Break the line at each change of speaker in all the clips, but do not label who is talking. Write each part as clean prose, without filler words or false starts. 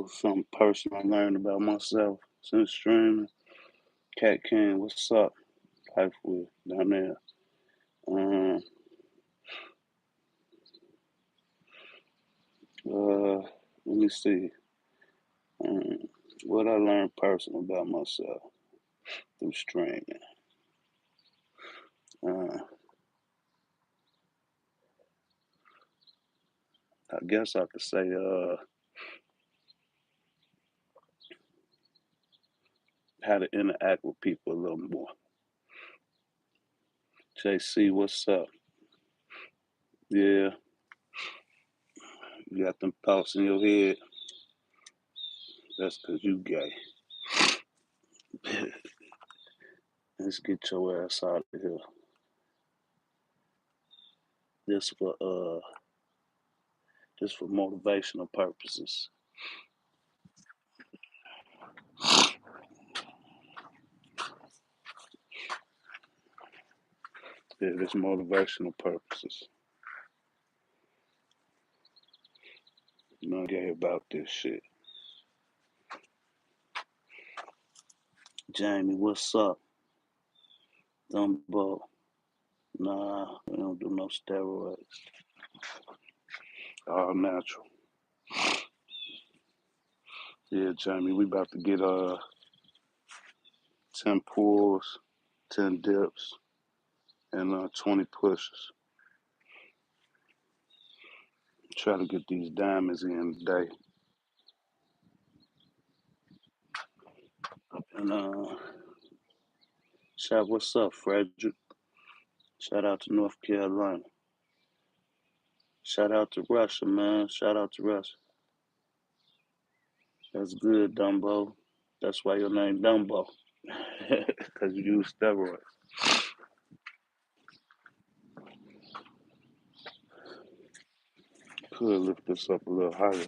What's something personal I learned about myself since streaming? Cat King, what's up? Life with down there. Um, let me see. Um, what I learned personal about myself through streaming. Uh, I guess I could say how to interact with people a little more. JC, what's up? Yeah, you got them thoughts in your head. That's 'cause you gay. Let's get your ass out of here. Just for just for motivational purposes. Yeah, just motivational purposes. You know, gay about this shit. Jamie, what's up? Dumbo. Nah, we don't do no steroids. All natural. Yeah, Jamie, we about to get 10 pulls, 10 dips, and 20 pushes. Try to get these diamonds in today. And shout, what's up, Frederick? Shout out to North Carolina. Shout out to Russia, man. Shout out to Russia. That's good, Dumbo. That's why your name Dumbo. Because you use steroids. Could lift this up a little higher.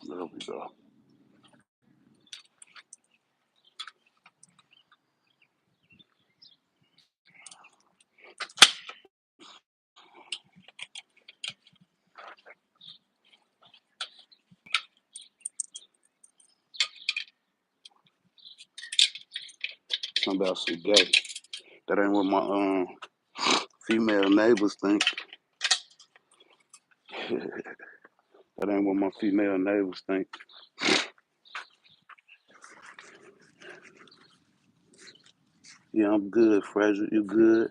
There we go. Something about some gay. That ain't what my female neighbors think. That ain't what my female neighbors think. Yeah, I'm good, Frederick. You good?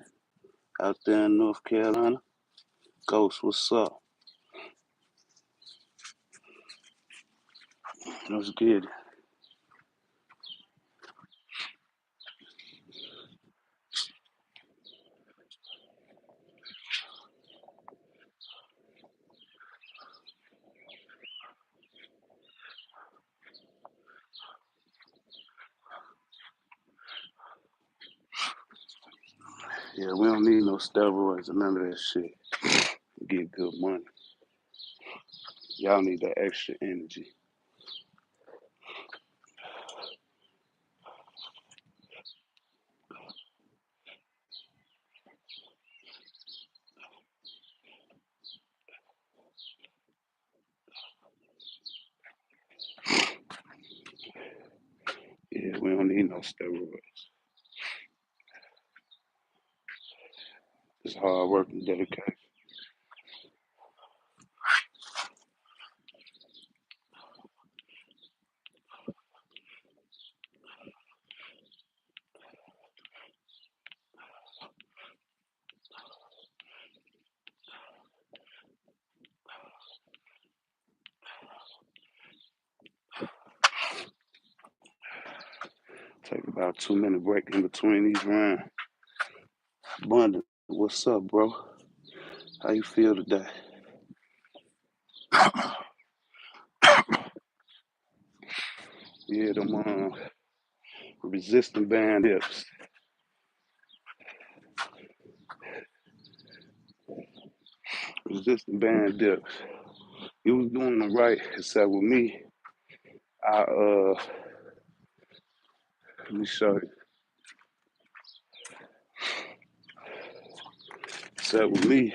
Out there in North Carolina? Ghost, what's up? Let's get it. Yeah, we don't need no steroids or none of that shit. Get good money. Y'all need that extra energy. Yeah, we don't need no steroids. It's hard work and dedication. Take about 2 minute break in between each round. Abundant, what's up, bro? How you feel today? Yeah, them resistant band dips. Resistant band dips. He was doing them right, except with me, I let me show you. Except with me,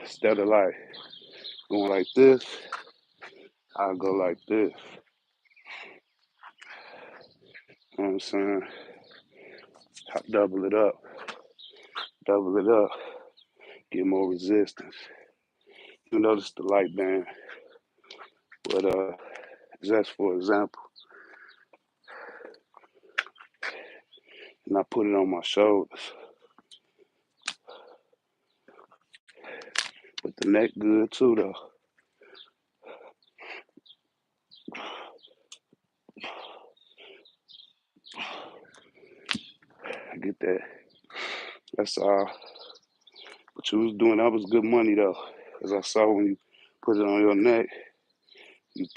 instead of like going like this, I go like this. You know what I'm saying? I double it up, get more resistance. You notice the light band, but just for example, and I put it on my shoulders. But the neck good too though. I get that. That's all. What you was doing, that was good money though. As I saw when you put it on your neck, you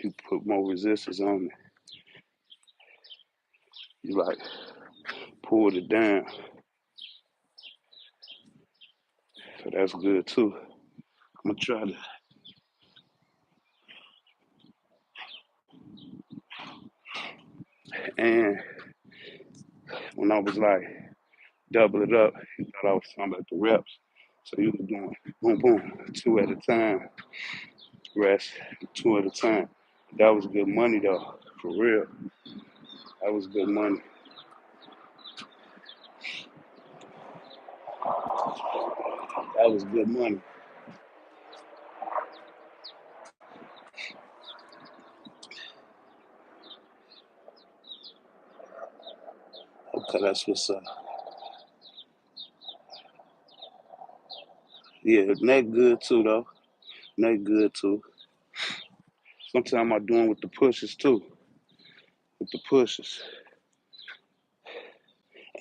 you put more resistance on it. You like pulled it down. So that's good too. I'm gonna try to. And when I was like double it up, you thought I was talking about the reps. So you was doing boom boom, two at a time, rest, two at a time. That was good money though, for real. That was good money. That was good money. Okay, that's what's up. Yeah, neck good too though. Neck good too. Sometimes I do them with the pushes too. With the pushes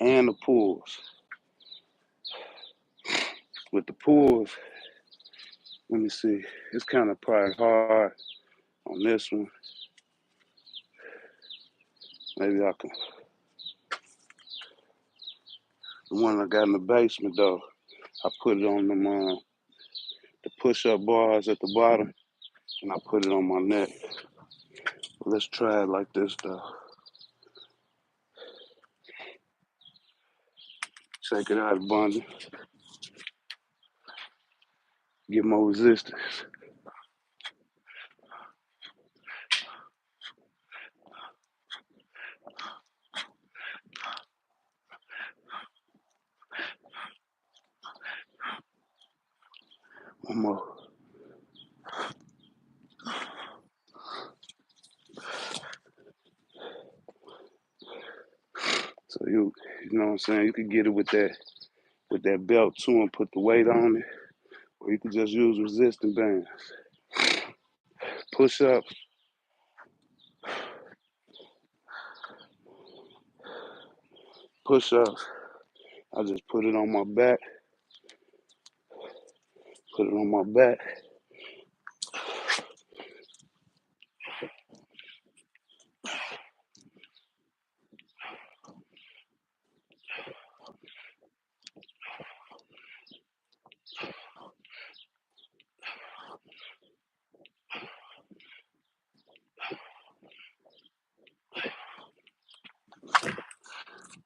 and the pulls. With the pulls, let me see. It's kind of probably hard on this one. Maybe I can. The one I got in the basement though, I put it on the push-up bars at the bottom, and I put it on my neck. Let's try it like this though. Check it out, Bundy. Get more resistance. One more. So you know what I'm saying? You could get it with that belt too and put the weight on it, or you could just use resistant bands. Push ups, push ups. I just put it on my back, put it on my back.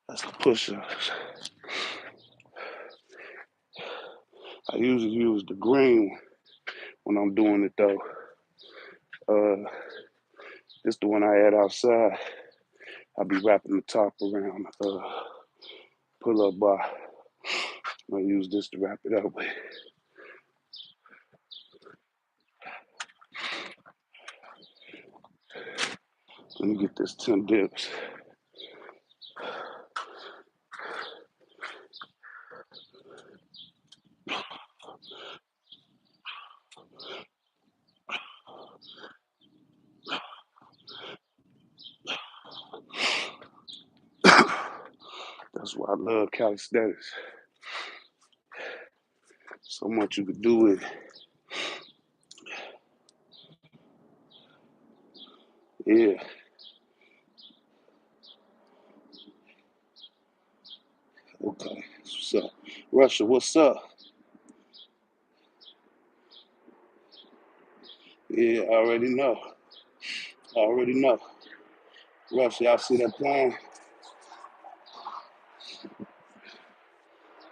That's the push ups. I usually use the green one when I'm doing it though. This the one I had outside. I be wrapping the top around pull up bar. I use this to wrap it up with. Let me get this 10 dips. That's why I love calisthenics. So much you could do with it. Yeah. Okay, what's up? Russia, what's up? Yeah, I already know. I already know. Russia, y'all see that plane?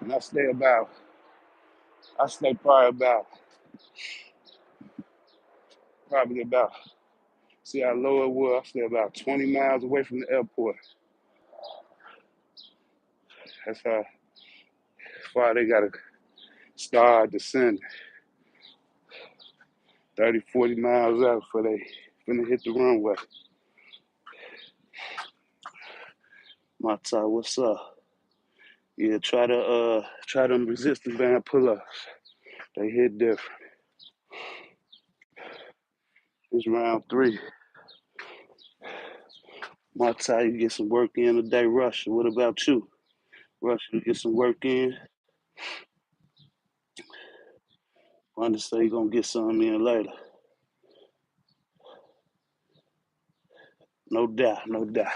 And I stay probably about, see how low it was? I stay about 20 miles away from the airport. That's how far they gotta start descending. 30, 40 miles out before they finna hit the runway. My tie, what's up? Yeah, try them resistance band pull-ups. They hit different. It's round three. My tie, you get some work in today, Russia. What about you? Russia, you get some work in. I understand you gonna get some in later. No doubt, no doubt.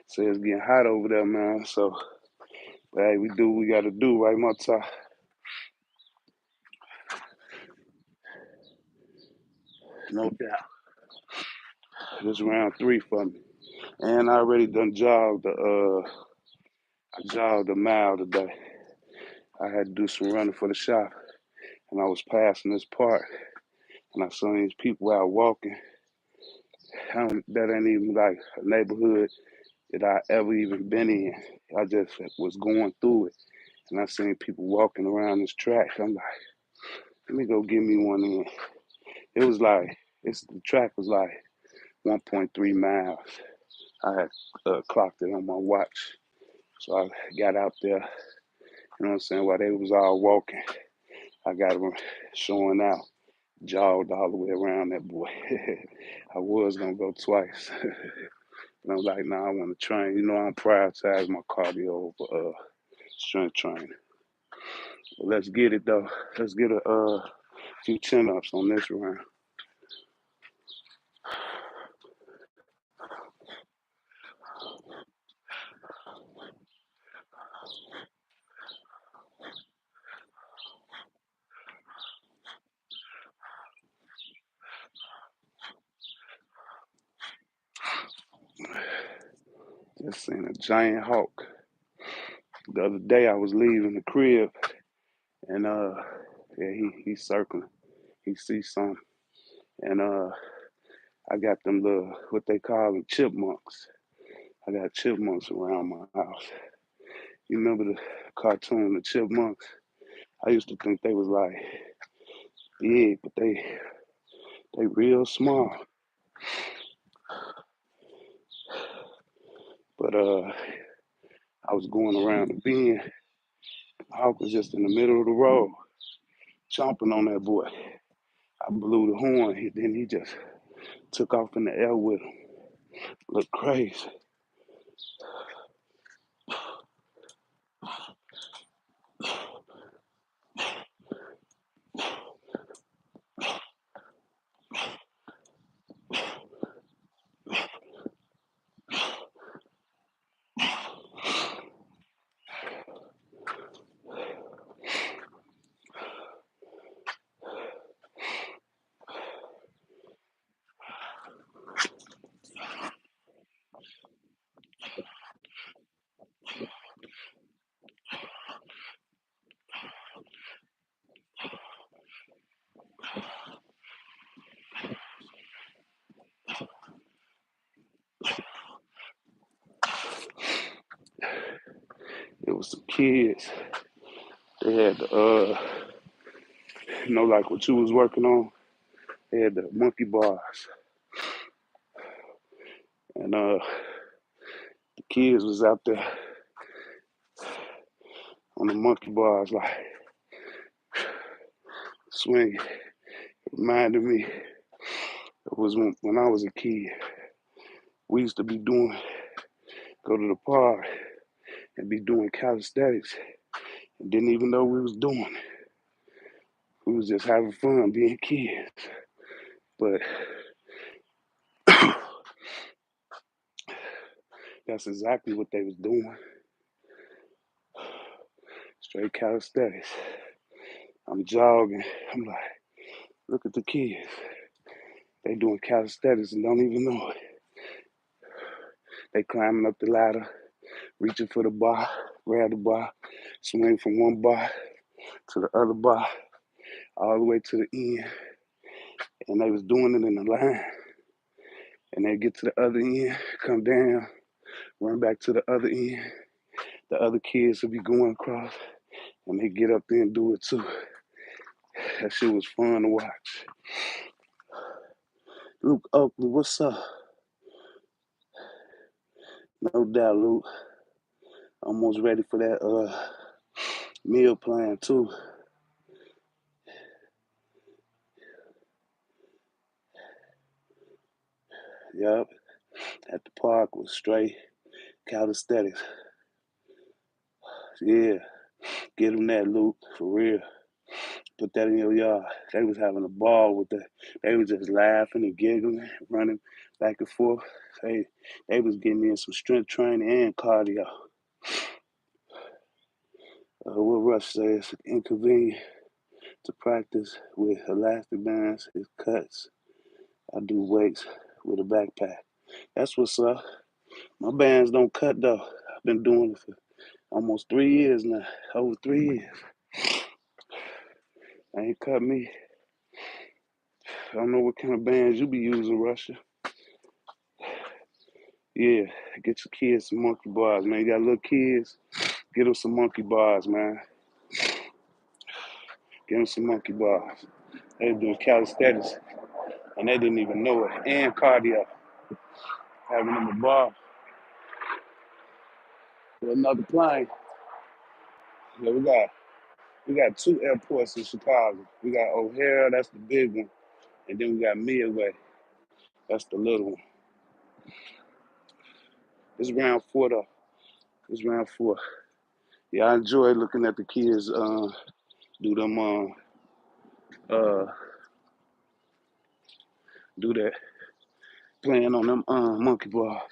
So it's getting hot over there, man. So, hey, we do what we gotta do, right, my tie? No doubt. This round three for me. And I already done I jogged a mile today. I had to do some running for the shop, and I was passing this park, and I saw these people out walking. That ain't even like a neighborhood that I ever even been in. I just was going through it, and I seen people walking around this track. I'm like, let me go give me one in. It was like the track was like 1.3 miles. I had clocked it on my watch, so I got out there. You know what I'm saying? While they was all walking, I got them showing out. Jogged all the way around that boy. I was gonna go twice, and I'm like, nah, I want to train. You know, I'm prioritize my cardio over strength training. But let's get it though. Let's get a few chin ups on this round. Just seen a giant hawk. The other day I was leaving the crib, and yeah, he's circling. He sees some, and I got them little what they call them chipmunks. I got chipmunks around my house. You remember the cartoon, the chipmunks? I used to think they was like big, but they real small. But I was going around the bend. The hawk was just in the middle of the road, chomping on that boy. I blew the horn. Then he just took off in the air with him. Looked crazy. It was some kids. They had the like what you was working on. They had the monkey bars, and the kids was out there on the monkey bars, like swinging. It reminded me it was when I was a kid. We used to go to the park and be doing calisthenics, and didn't even know we was doing it. We was just having fun being kids. But that's exactly what they was doing. Straight calisthenics. I'm jogging. I'm like, look at the kids. They doing calisthenics and don't even know it. They climbing up the ladder, reaching for the bar, grab the bar, swing from one bar to the other bar, all the way to the end. And they was doing it in the line. And they get to the other end, come down, run back to the other end. The other kids will be going across, and they get up there and do it too. That shit was fun to watch. Luke Oakley, what's up? No doubt, Luke. Almost ready for that meal plan too. Yup. At the park was straight calisthenics. Yeah. Get them that, Luke, for real. Put that in your yard. They was having a ball with that. They was just laughing and giggling, running back and forth. They was getting in some strength training and cardio. What Rush says, inconvenient to practice with elastic bands is cuts. I do weights with a backpack. That's what's up. My bands don't cut though. I've been doing it for almost 3 years now. Over 3 years. I ain't cut me. I don't know what kind of bands you be using, Russia. Yeah, get your kids some monkey bars, man. You got little kids, get them some monkey bars, man. Get them some monkey bars. They were doing calisthenics, and they didn't even know it. And cardio, having them a bar with another plane. Yeah, we got two airports in Chicago. We got O'Hare, that's the big one, and then we got Midway, that's the little one. It's round four though. It's round four. Yeah, I enjoy looking at the kids do them uh do that, playing on them monkey bars.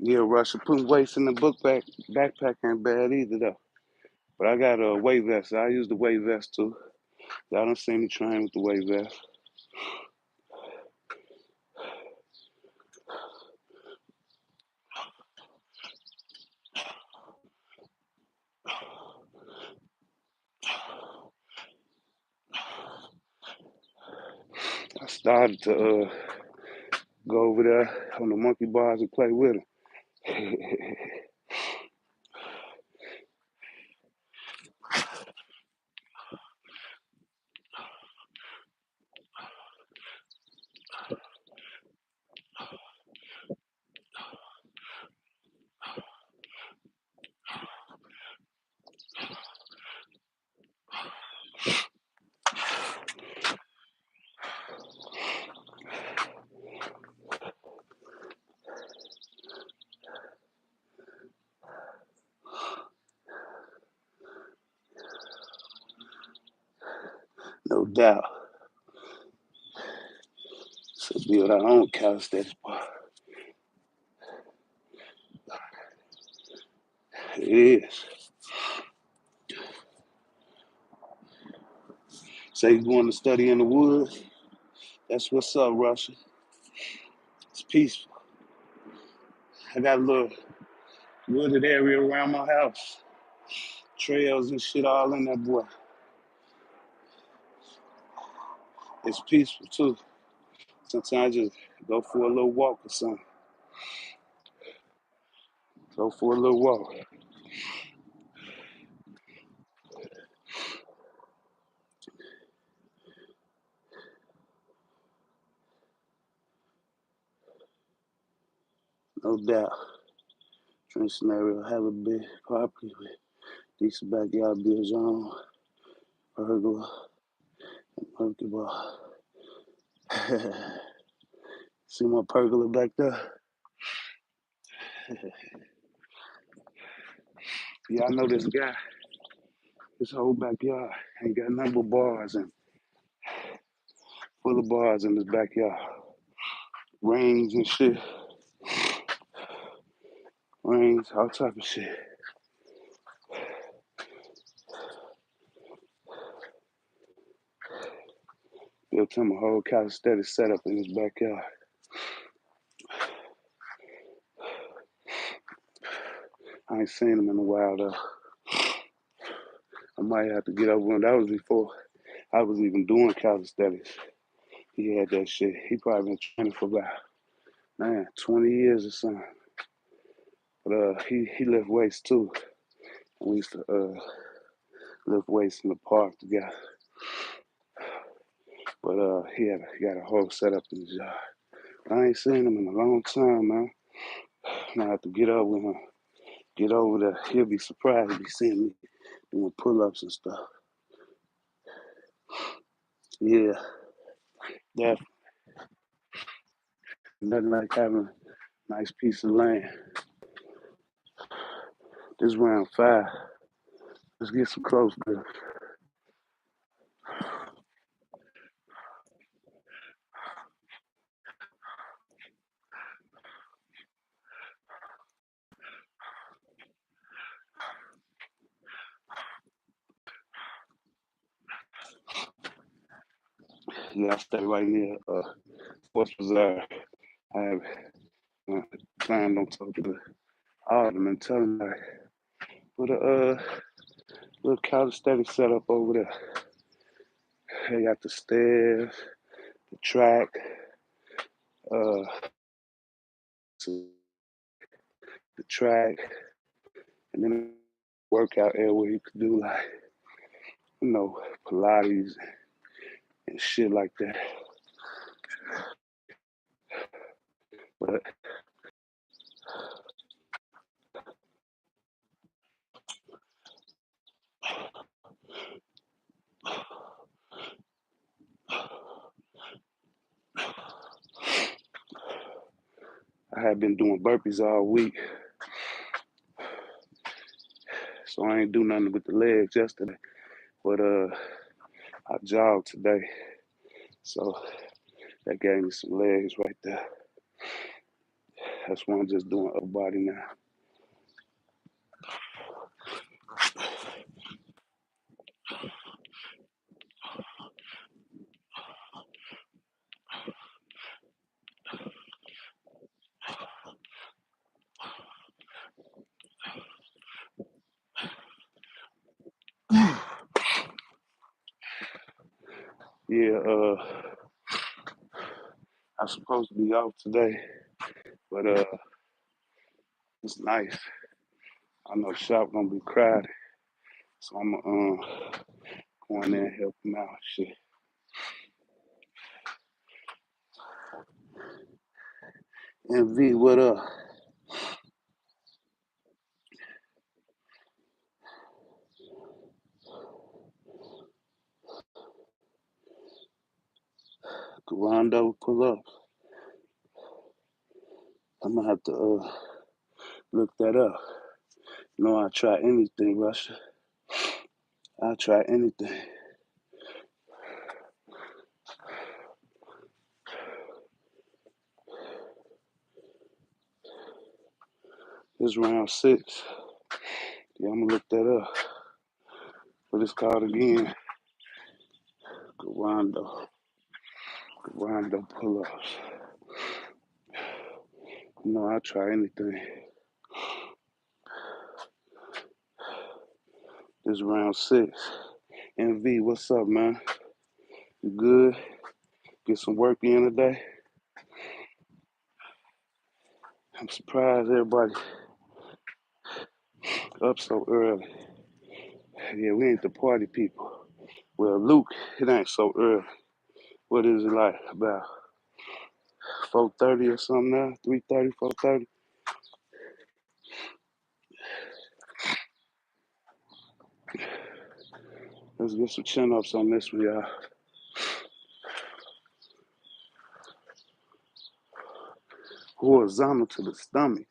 Yeah, Russia putting weights in the backpack ain't bad either though. But I got a weight vest. I use the weight vest too. Y'all don't see me train with the weight vest. I started to go over there on the monkey bars and play with them. No doubt. So build our own calisthenics bar. It is. Say you going to study in the woods. That's what's up, Russia. It's peaceful. I got a little wooded area around my house. Trails and shit all in that boy. It's peaceful too. Sometimes I just go for a little walk or something. Go for a little walk. No doubt. Dream scenario, have a big property with decent backyard built on, pergola, and monkey bar. See my pergola back there? Yeah, I know this guy, his whole backyard ain't got nothing but bars and full of bars in his backyard. Rings and shit. Rings, all type of shit. Built him a whole calisthenic setup in his backyard. I ain't seen him in a while though. I might have to get over him. That was before I was even doing calisthenics. He had that shit. He probably been training for about 20 years or something. But he lift weights too. We used to lift weights in the park together. But he got a whole setup in his yard. I ain't seen him in a long time, man. I have to get up with him. Get over there. He'll be surprised if he see me doing pull-ups and stuff. Yeah, definitely. Nothing like having a nice piece of land. This round 5. Let's get some close girls. Yeah, I stay right near Sports Bazaar. I have planned on talking to Alderman, tell him like put a little calisthenic setup over there. They got the stairs, the track, uh, the track, and then a workout area where you could do like, Pilates and shit like that. But I had been doing burpees all week, so I ain't do nothing with the legs yesterday. But I jogged today, so that gave me some legs right there. That's why I'm just doing upper body now. Yeah, I'm supposed to be off today, but it's nice. I know shop gonna be crowded, so I'm go in there and help him out. Shit. And V, what up? Rondo pull up. I'm gonna have to look that up. No, I try anything, Russia. I try anything. This round 6. Yeah, I'm gonna look that up. What it's called again? Rondo. Rondo pull-ups. No, I try anything. This round 6. MV, what's up, man? You good? Get some work in today? I'm surprised everybody up so early. Yeah, we ain't the party people. Well, Luke, it ain't so early. What is it like? About 4:30 or something now? 3:30, 4:30? Let's get some chin ups on this one, y'all. Horizontal to the stomach.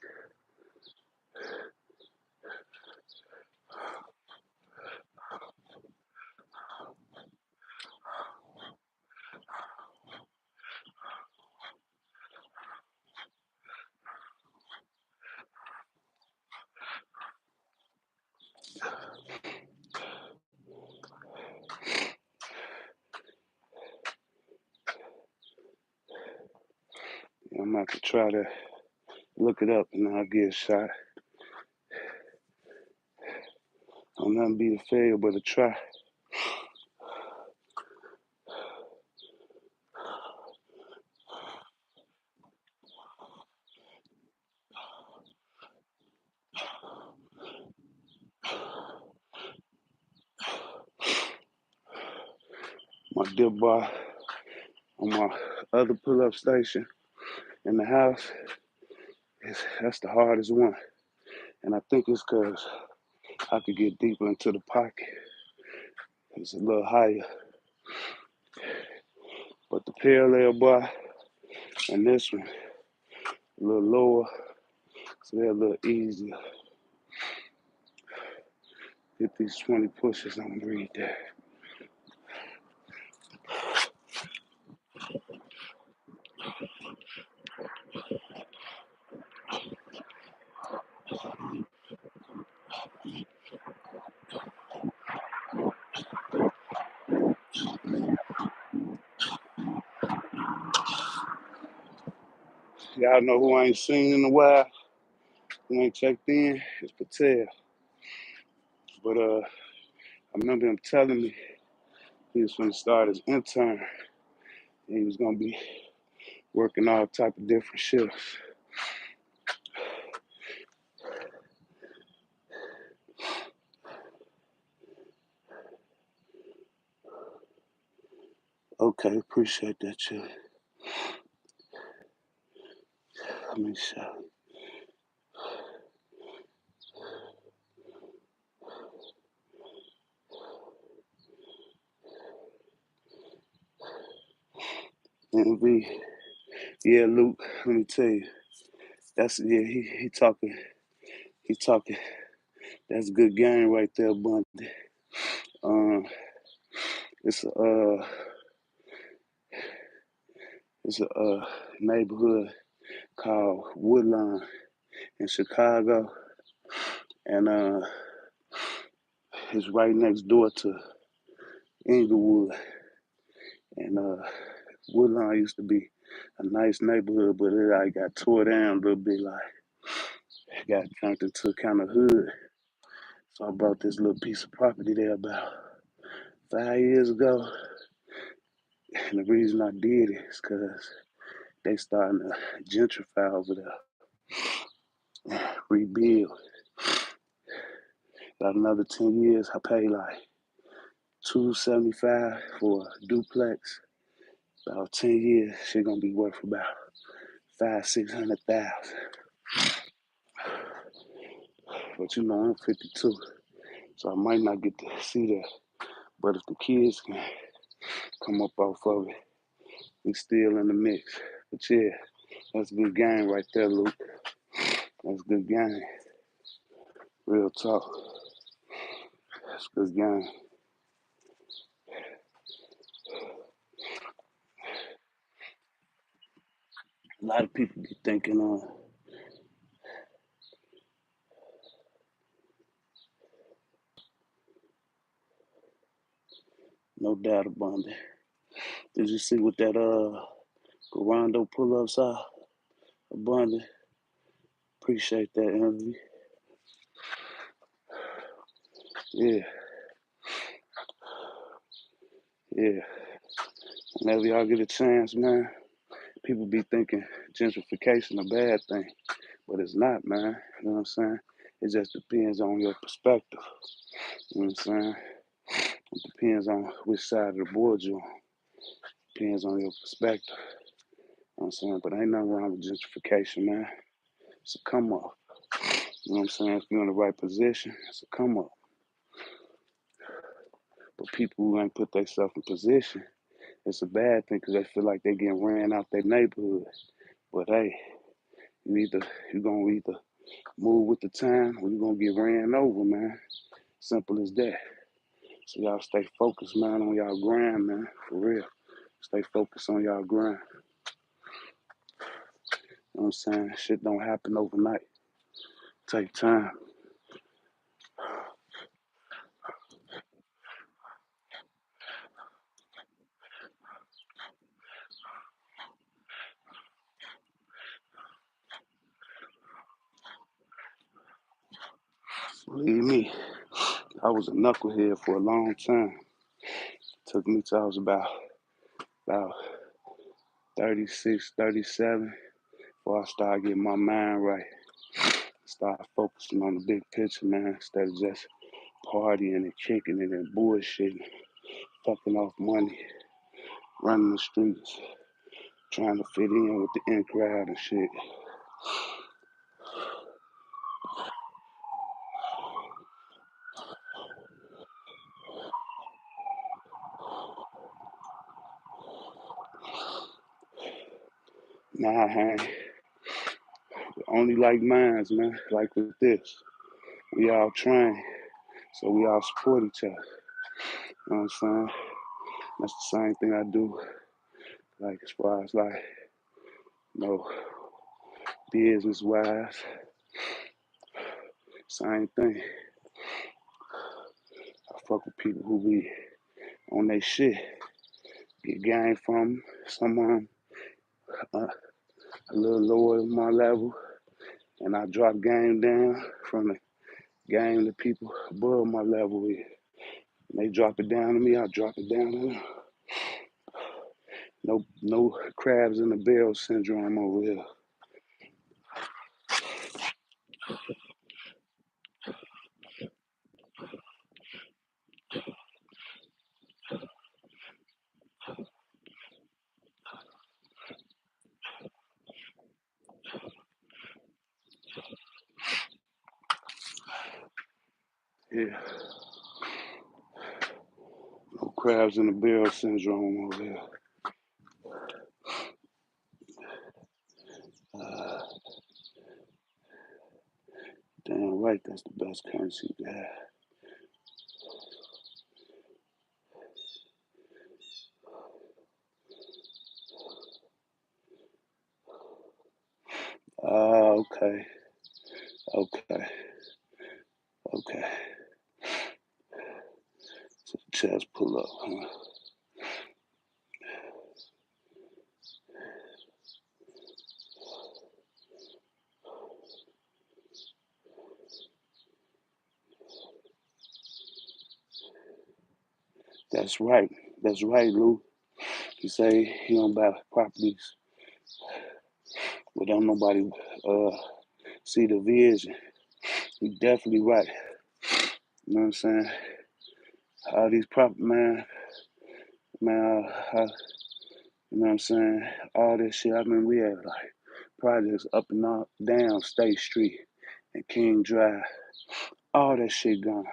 I'm about to try to look it up and I'll get a shot. I'll nothing be a failure but a try. My dip bar on my other pull-up station in the house, that's the hardest one. And I think it's because I could get deeper into the pocket. It's a little higher. But the parallel bar and this one, a little lower, so they're a little easier. Get these 20 pushes, I'm gonna read that. Y'all know who I ain't seen in a while, who ain't checked in, it's Patel. But I remember him telling me he was gonna start his intern and he was gonna be working all type of different shifts. Okay, appreciate that, Chili. Let me show you. NV, yeah, Luke, let me tell you, he talking, that's a good game right there, Bundy. Um, it's a neighborhood called Woodlawn in Chicago, and it's right next door to Inglewood. And Woodlawn used to be a nice neighborhood, but it like got tore down a little bit, like it got turned into kind of hood. So I bought this little piece of property there about 5 years ago. And the reason I did it is because they starting to gentrify over there, rebuild. About another 10 years, I pay like $275 for a duplex. About 10 years, shit gonna be worth about 500,000-600,000. But you know, I'm 52, so I might not get to see that. But if the kids can come up off of it, we still in the mix. But yeah, that's a good game right there, Luke. That's a good game. Real talk. That's a good game. A lot of people be thinking, no doubt about it. Did you see what that Garando pull-ups are? Abundant. Appreciate that interview. Yeah, yeah. Whenever y'all get a chance, man, people be thinking gentrification a bad thing, but it's not, man. You know what I'm saying? It just depends on your perspective. You know what I'm saying? It depends on which side of the board you're on. Depends on your perspective. You know what I'm saying? But ain't nothing wrong with gentrification, man. It's a come up. You know what I'm saying? If you're in the right position, it's a come up. But people who ain't put themselves in position, it's a bad thing because they feel like they getting ran out their neighborhood. But hey, you gonna either move with the time or you gonna get ran over, man. Simple as that. So y'all stay focused, man, on y'all grind, man. For real. Stay focused on y'all grind. You know what I'm saying? Shit don't happen overnight. Take time. Believe me, I was a knucklehead for a long time. Took me till I was about 36, 37 before I started getting my mind right. Start focusing on the big picture, man, instead of just partying and kicking it and bullshitting, fucking off money, running the streets, trying to fit in with the in crowd and shit. Nah, I hang only like mines, man. Like with this, we all train, so we all support each other. You know what I'm saying? That's the same thing I do. Like as far as like, you know, business wise, same thing. I fuck with people who be on their shit, get game from 'em. Some of 'em a little lower than my level, and I drop game down from the game to people above my level with. And they drop it down to me, I drop it down to them. No crabs in the barrel syndrome over here. Yeah, no crabs in the barrel syndrome over here. Uh, damn right, that's the best currency to have. Okay, okay, okay. So the chest pull up, huh? That's right. That's right, Lou. He say he don't buy properties, but don't nobody uh, see the vision. He definitely right. You know what I'm saying? All these man, you know what I'm saying? All this shit. I mean, we had like projects up and down State Street and King Drive. All that shit gone.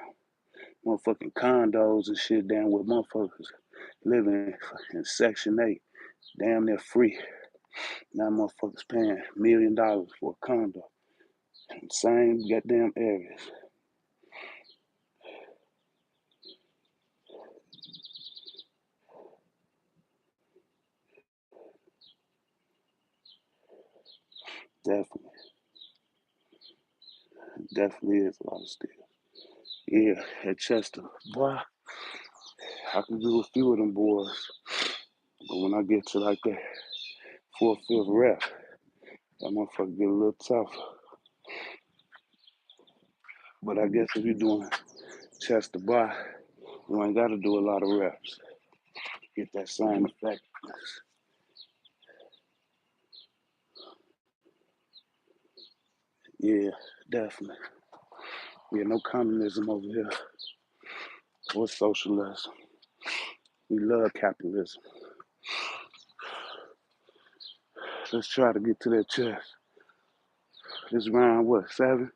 Motherfucking condos and shit down where motherfuckers living in Section 8, damn near free. Now motherfuckers paying $1 million for a condo. Same goddamn areas. Definitely, definitely is a lot of steel. Yeah, at Chester, boy, I can do a few of them boys, but when I get to like that fourth, fifth rep, that motherfucker get a little tougher. But I guess if you're doing chest to bar, you ain't got to do a lot of reps. Get that same effect. Yeah, definitely. Yeah, no communism over here or socialism. We love capitalism. Let's try to get to that chest. This round, what, 7?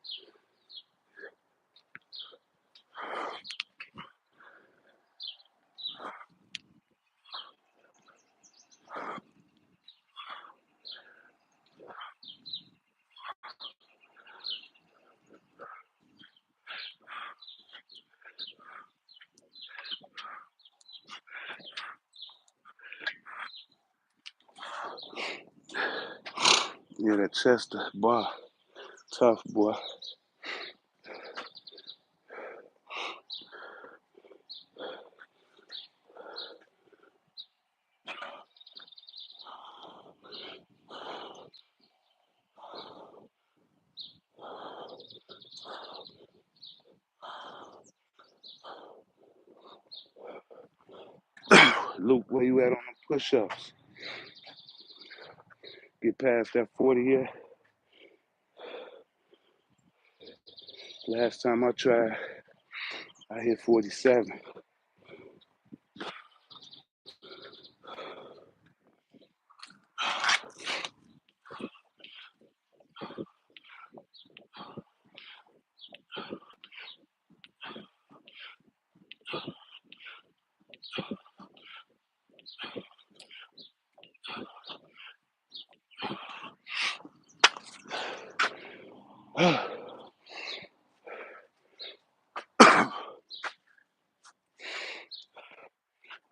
Yeah, that chest to bar, tough boy. Luke, where you at on the push-ups? Get past that 40 yet? Last time I tried, I hit 47.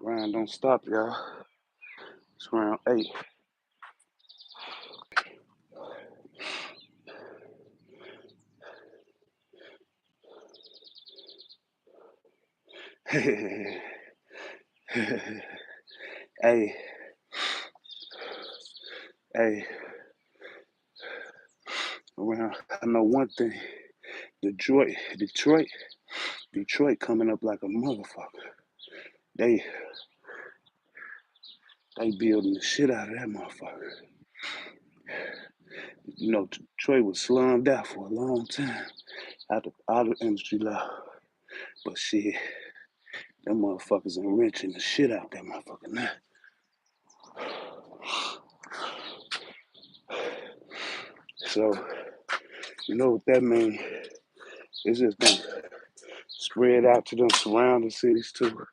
Round don't stop, y'all. It's round 8. Hey, hey, around. I know one thing. Detroit, Detroit coming up like a motherfucker. They building the shit out of that motherfucker. You know, Detroit was slummed out for a long time out of auto industry law. But shit, them motherfuckers enriching the shit out that motherfucker now. So, you know what that means? It's just gonna spread out to them surrounding cities too.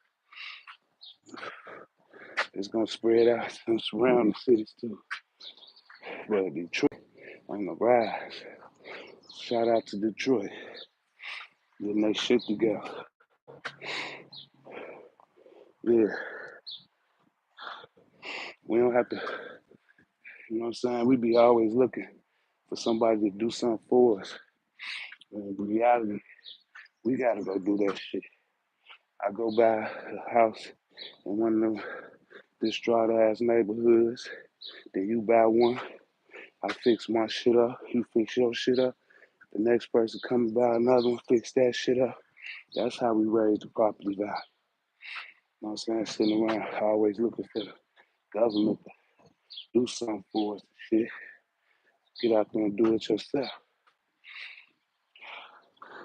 It's gonna spread out to them surrounding cities too. But Detroit on the rise. Shout out to Detroit. Getting their shit together. Yeah. We don't have to, you know what I'm saying? We be always looking for somebody to do something for us. But in reality, we gotta go do that shit. I go by a house in one of them distraught ass neighborhoods. Then you buy one. I fix my shit up. You fix your shit up. The next person coming by another one, fix that shit up. That's how we raise the property value. You know what I'm saying? Sitting around always looking for the government to do something for us and shit. Get out there and do it yourself.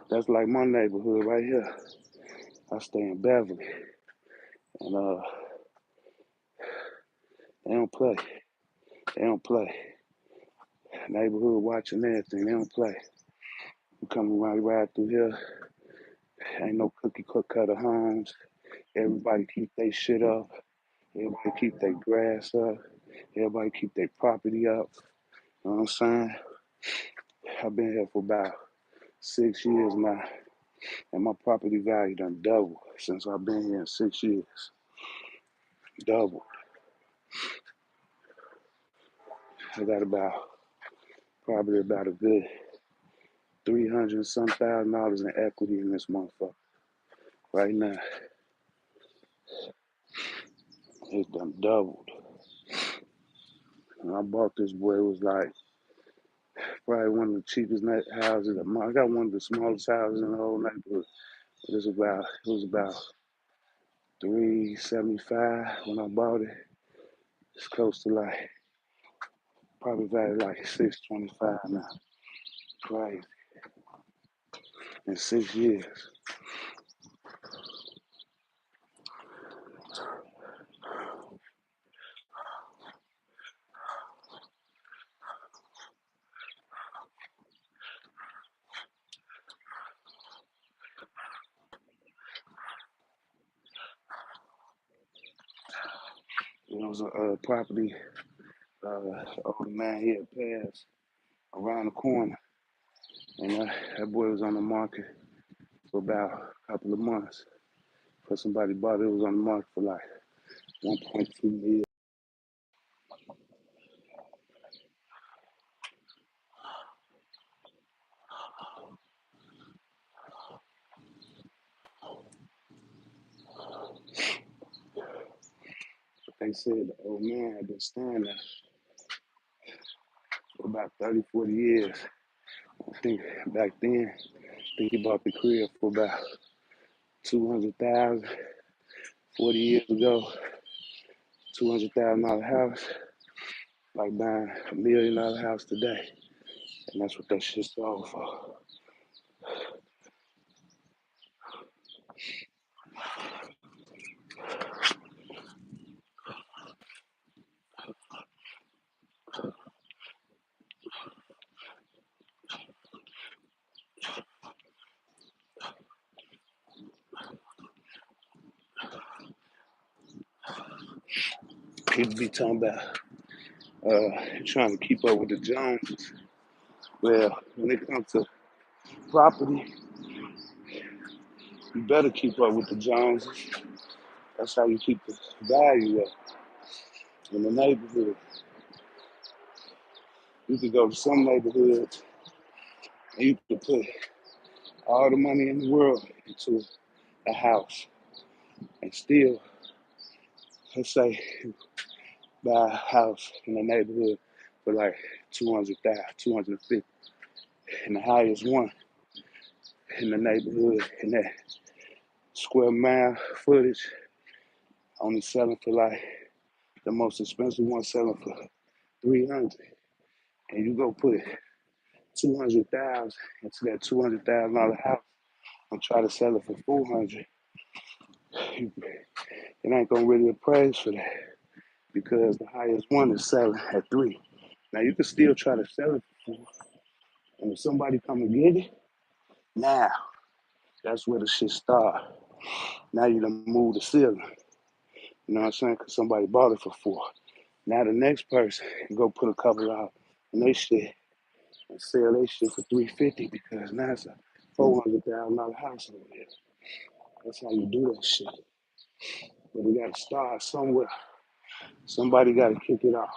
That's like my neighborhood right here. I stay in Beverly. And they don't play. They don't play. Neighborhood watching everything, they don't play. You come around right through here, ain't no cookie cutter homes. Everybody keep their shit up. Everybody keep their grass up. Everybody keep their property up. You know what I'm saying? I've been here for about 6 years now, and my property value done doubled since I've been here in 6 years. Doubled. I got probably about a good 300 some $1,000 in equity in this motherfucker right now. It's done doubled. When I bought this boy, it was like probably one of the cheapest houses. I got one of the smallest houses in the whole neighborhood. It was about 375 when I bought it. It's close to like probably valued like 625 now. Crazy. In 6 years. It was a property. Older man he had passed around the corner, and that boy was on the market for about a couple of months. For somebody bought it, it was on the market for like 1.2 million. But they said the old man had been staying there for about 30, 40 years. I think back then, I think he bought the crib for about 200,000 40 years ago. $200,000 house, like buying $1 million house today. And that's what that shit sold for. People be talking about trying to keep up with the Joneses. Well, when it comes to property, you better keep up with the Joneses. That's how you keep the value up in the neighborhood. You could go to some neighborhoods and you could put all the money in the world into a house and still, let's say, buy a house in the neighborhood for like 200,000, 250, and the highest one in the neighborhood in that square mile footage only selling for like the most expensive one selling for 300, and you go put 200,000 into that $200,000 house and try to sell it for 400, it ain't gonna really appraise for that because the highest one is selling at 3. Now you can still try to sell it for 4, and if somebody come and get it, now that's where the shit start. Now you done move the ceiling. You know what I'm saying? Because somebody bought it for 4. Now the next person can go put a couple out in their shit and sell their shit for 350 because now it's a $400,000 house over there. That's how you do that shit. But we gotta start somewhere. Somebody gotta kick it off.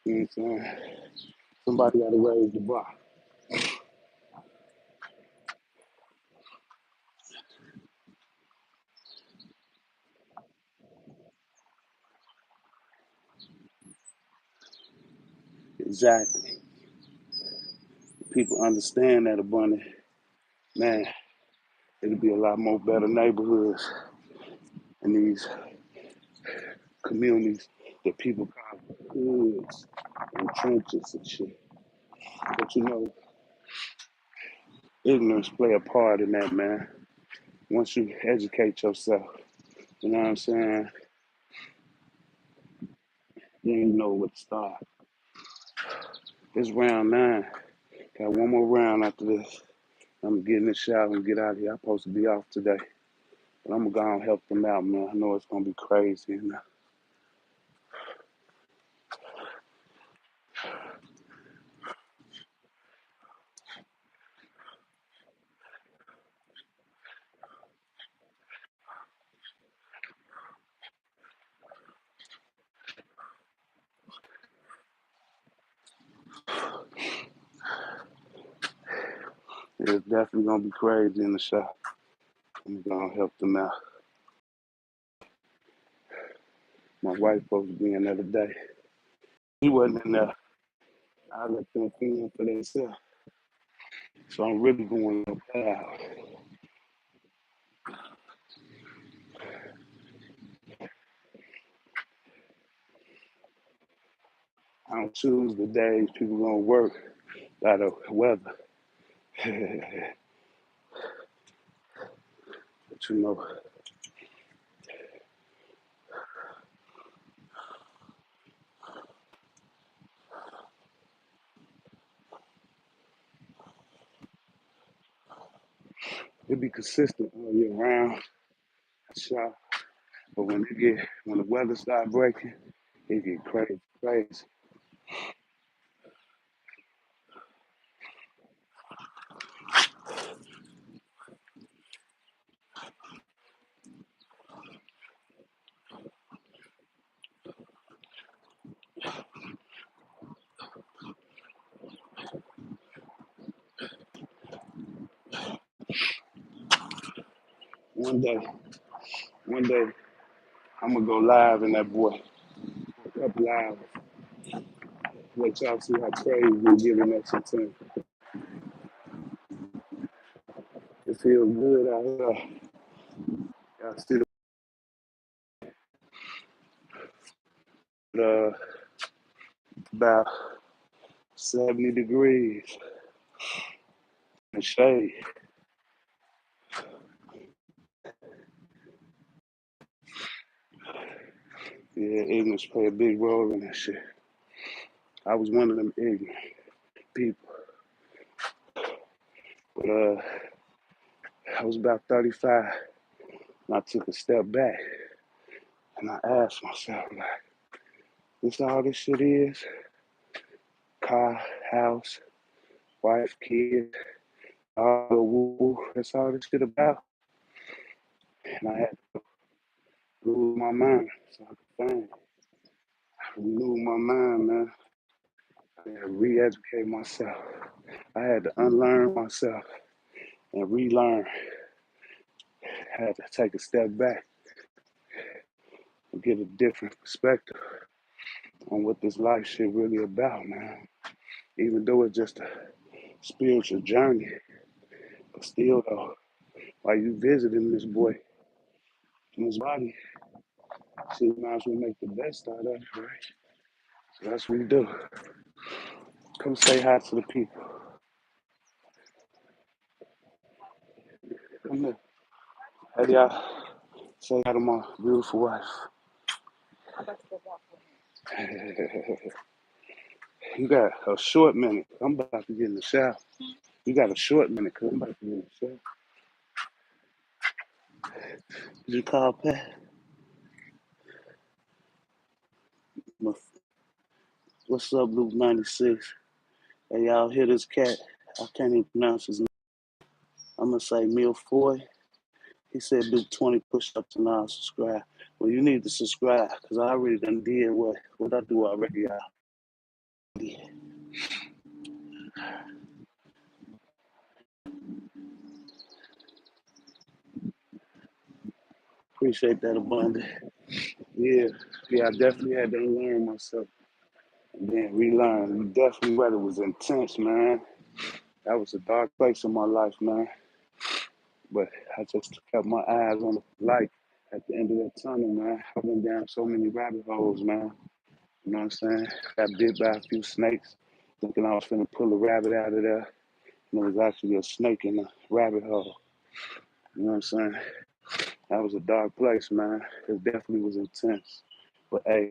You know what I'm saying? Somebody gotta raise the bar. Exactly. People understand that abundant, man, it'll be a lot more better neighborhoods in these communities that people call hoods and trenches and shit. But you know, ignorance play a part in that, man. Once you educate yourself, you know what I'm saying, then you know where to start. It's round 9. Got one more round after this. I'm gonna get in the shower and get out of here. I'm supposed to be off today. But I'm gonna go and help them out, man. I know it's gonna be crazy. You know? It's definitely gonna be crazy in the shower. I'm gonna help them out. My wife supposed to be in there today. She wasn't in there. I let them fend for themselves. So I'm really going to power. I don't choose the days people gonna work by the weather. But you know, it be consistent all year round. Sure. But when the weather start breaking, it get crazy, crazy. One day, one day, I'm gonna go live in that boy. A couple hours. Let y'all see how crazy we're giving that shit to. It feels good out here. Y'all still uh, about 70 degrees in the shade. Yeah, ignorance play a big role in that shit. I was one of them ignorant people. But I was about 35 and I took a step back and I asked myself, like, this all this shit is? Car, house, wife, kids, all the woo, that's all this shit about. And I had to lose my mind so I could think. Renew my mind, man. I had to re-educate myself. I had to unlearn myself and relearn. I had to take a step back and get a different perspective on what this life shit really about, man. Even though it's just a spiritual journey, but still though, while you visiting this boy in his body, so you might as well make the best out of it, right? So that's what we do. Come say hi to the people. Come here. Hey y'all, say hi to my beautiful wife. You got a short minute. I'm about to get in the shower. You got a short minute, cause I'm about to get in the shower. Did you call Pat? What's up, Luke 96? Hey, y'all hear this cat? I can't even pronounce his name. I'm gonna say Milfoy. He said do 20 push-ups and I'll subscribe. Well, you need to subscribe because I already done did what I do already. Y'all. Appreciate that abundance. Yeah, I definitely had to learn myself and then relearn. Definitely, weather was intense, man. That was a dark place in my life, man. But I just kept my eyes on the light at the end of that tunnel, man. I went down so many rabbit holes, man. You know what I'm saying? Got bit by a few snakes, thinking I was finna pull a rabbit out of there. And there was actually a snake in the rabbit hole. You know what I'm saying? That was a dark place, man. It definitely was intense. But hey,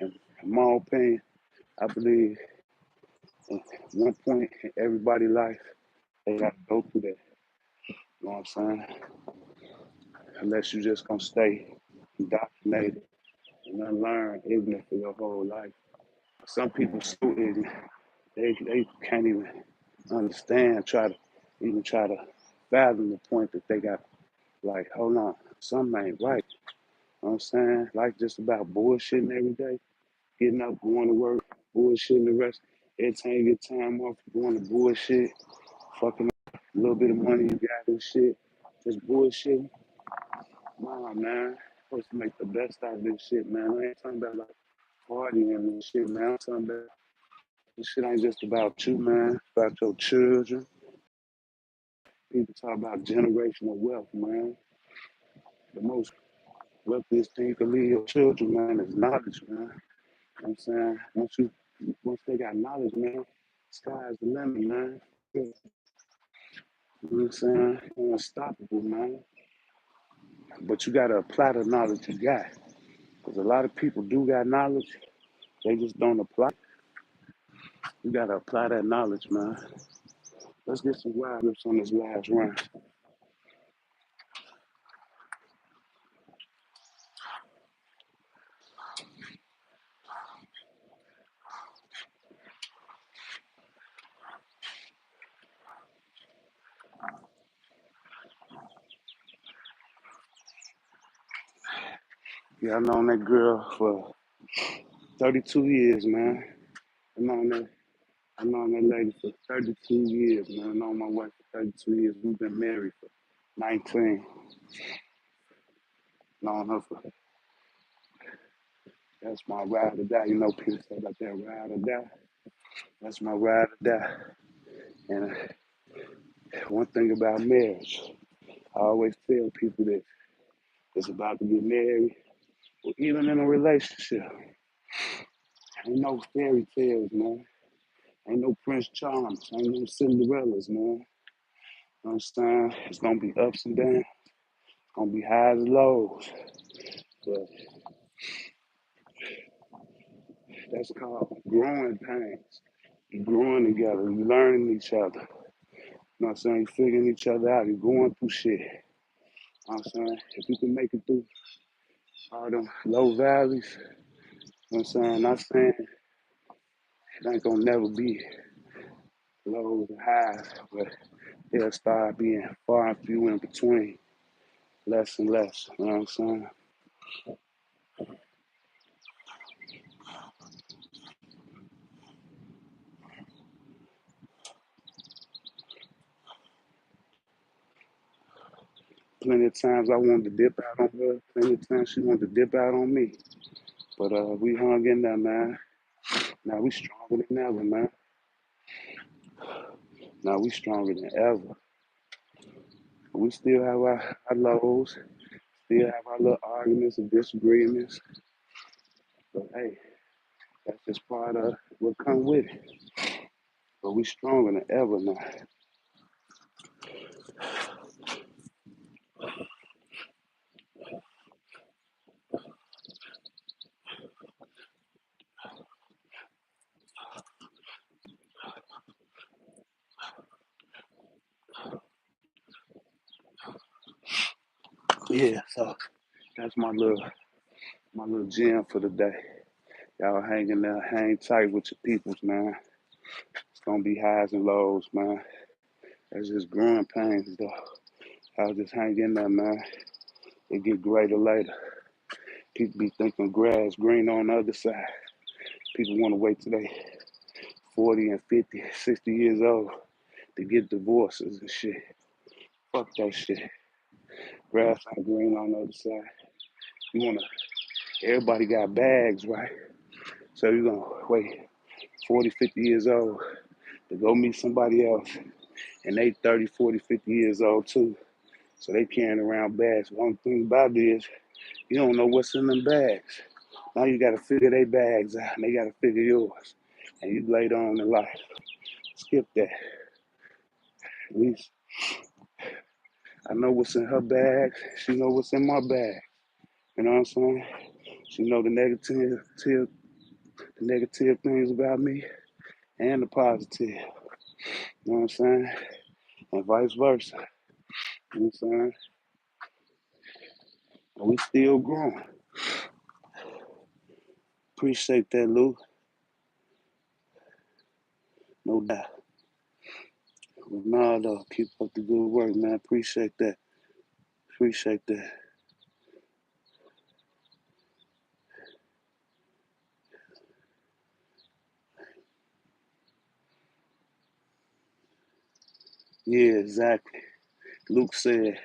in my opinion, I believe at one point in everybody's life, they got to go through that. You know what I'm saying? Unless you just gonna stay indoctrinated and unlearn ignorant for your whole life. Some people so ignorant, they can't even understand, try to fathom the point that they got, like, hold on, something ain't right. You know what I'm saying? Like just about bullshitting every day, getting up, going to work, bullshitting the rest. Every time you get time off, you going to bullshit, fucking up a little bit of money you got and shit, just bullshitting. Nah, man, supposed to make the best out of this shit, man. I ain't talking about like partying and shit, man. I'm talking about this shit ain't just about you, man. It's about your children. People talk about generational wealth, man. The most wealthiest thing you can leave your children, man, is knowledge, man. You know what I'm saying? Once they got knowledge, man, sky's the limit, man. You know what I'm saying? You're unstoppable, man. But you gotta apply the knowledge you got. Because a lot of people do got knowledge, they just don't apply. You gotta apply that knowledge, man. Let's get some wild rips on this last round. Yeah, I've known that girl for 32 years, man. I've known that I've known that lady for 32 years, man. I've known my wife for 32 years. We've been married for 19. Known her for, that's my ride or die. You know, people say about that ride or die. That's my ride or die. And one thing about marriage, I always tell people that it's about to get married or even in a relationship. Ain't no fairy tales, man. Ain't no Prince Charms. Ain't no Cinderellas, man. You understand? It's gonna be ups and downs. It's gonna be highs and lows. But that's called growing pains. You growing together, you learning each other. You know what I'm saying? You figuring each other out, you going through shit. You know what I'm saying? If you can make it through all them low valleys, you know what I'm saying? Not saying it ain't gonna never be lows and highs, but it'll start being far and few in between, less and less. You know what I'm saying? Plenty of times I wanted to dip out on her. Plenty of times she wanted to dip out on me. But we hung in there, man. Now we stronger than ever, man. Now we stronger than ever. We still have our lows, still have our little arguments and disagreements. But hey, that's just part of what come with it. But we stronger than ever now. Yeah, so that's my little gem for the day. Y'all hanging there, hang tight with your peoples, man. It's gonna be highs and lows, man. That's just growing pains, though. I'll just hang in there, man. It get greater later. People be thinking grass green on the other side. People want to wait till they 40 and 50, 60 years old to get divorces and shit. Fuck that shit. Grass ain't green on the other side. You wanna, everybody got bags, right? So you gonna wait 40, 50 years old to go meet somebody else and they 30, 40, 50 years old too. So they carrying around bags. One thing about it is you don't know what's in them bags. Now you gotta figure their bags out and they gotta figure yours. And you later on in life. Skip that. At least I know what's in her bag. She know what's in my bag. You know what I'm saying? She know the negative things about me and the positive. You know what I'm saying? And vice versa. You know what I'm saying? And we still growing. Appreciate that, Lou. No doubt. Ronaldo, keep up the good work, man. Appreciate that. Appreciate that. Yeah, exactly. Luke said,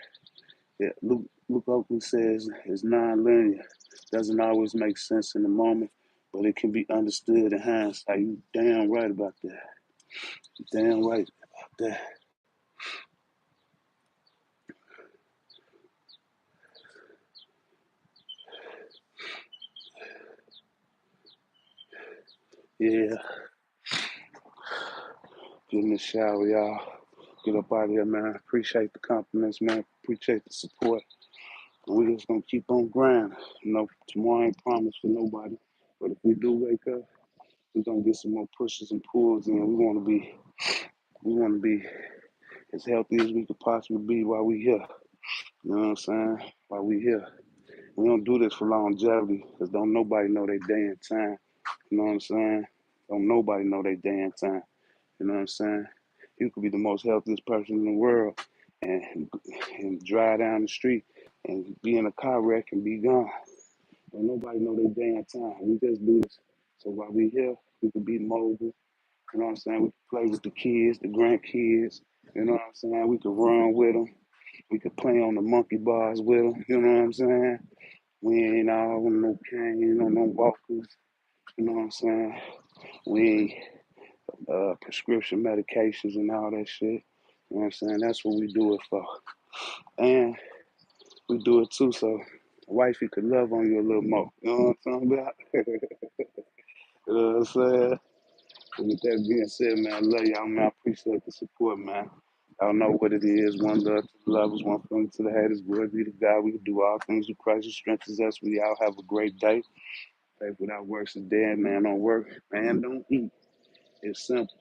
yeah, Luke Oakley says it's non-linear. Doesn't always make sense in the moment, but it can be understood in hindsight. You damn right about that. You damn right about that. Yeah, get in the shower, y'all. Get up out of here, man. Appreciate the compliments, man. Appreciate the support. We just gonna keep on grinding. You know, tomorrow ain't promised for nobody. But if we do wake up, we're gonna get some more pushes and pulls in. We wanna be as healthy as we could possibly be while we here. You know what I'm saying? While we here. We don't do this for longevity, because don't nobody know they day and time. You know what I'm saying? Don't nobody know they day and time. You know what I'm saying? You could be the most healthiest person in the world and drive down the street and be in a car wreck and be gone. Don't nobody know their damn time. We just do this. So while we here, we can be mobile. You know what I'm saying? We can play with the kids, the grandkids. You know what I'm saying? We could run with them. We could play on the monkey bars with them. You know what I'm saying? We ain't all on no cane, on no walkers. You know what I'm saying? We ain't prescription medications and all that shit. You know what I'm saying? That's what we do it for. And we do it too so wifey could love on you a little more. You know what I'm talking about? You know what I'm saying? And with that being said, man, I love y'all, man. I appreciate the support, man. I don't know what it is. One love to the lovers, one feeling to the haters. Glory be to God. We can do all things with Christ who strengthens us. We all have a great day. Faith without works is dead. Man don't work. Man don't eat. It's simple.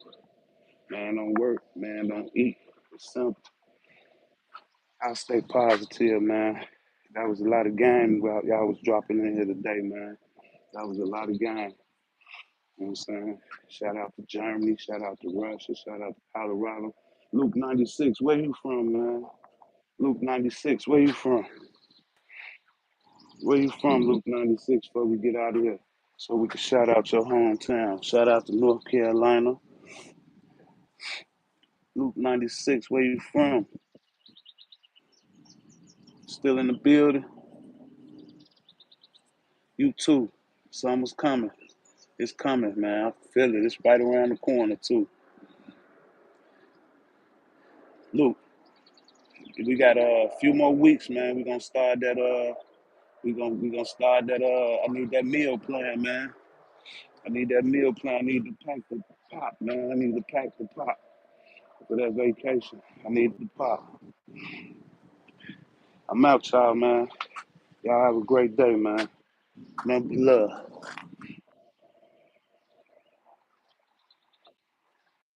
Man don't work. Man don't eat. It's simple. I'll stay positive, man. That was a lot of game y'all was dropping in here today, man. That was a lot of game. You know what I'm saying? Shout out to Germany, shout out to Russia, shout out to Colorado. Luke 96, where you from, man? Luke 96, where you from? Where you from, Luke 96, before we get out of here? So we can shout out your hometown. Shout out to North Carolina. Luke 96, where you from? Still in the building? You too. Summer's coming. It's coming, man. I feel it. It's right around the corner, too. Luke, we got a few more weeks, man. We're gonna start that we gonna start that I need that meal plan, man. I need that meal plan. I need to pack the pot, man. I need to pack the pot for that vacation. I need the pot. I'm out, y'all, man. Y'all have a great day, man. Nothing but love.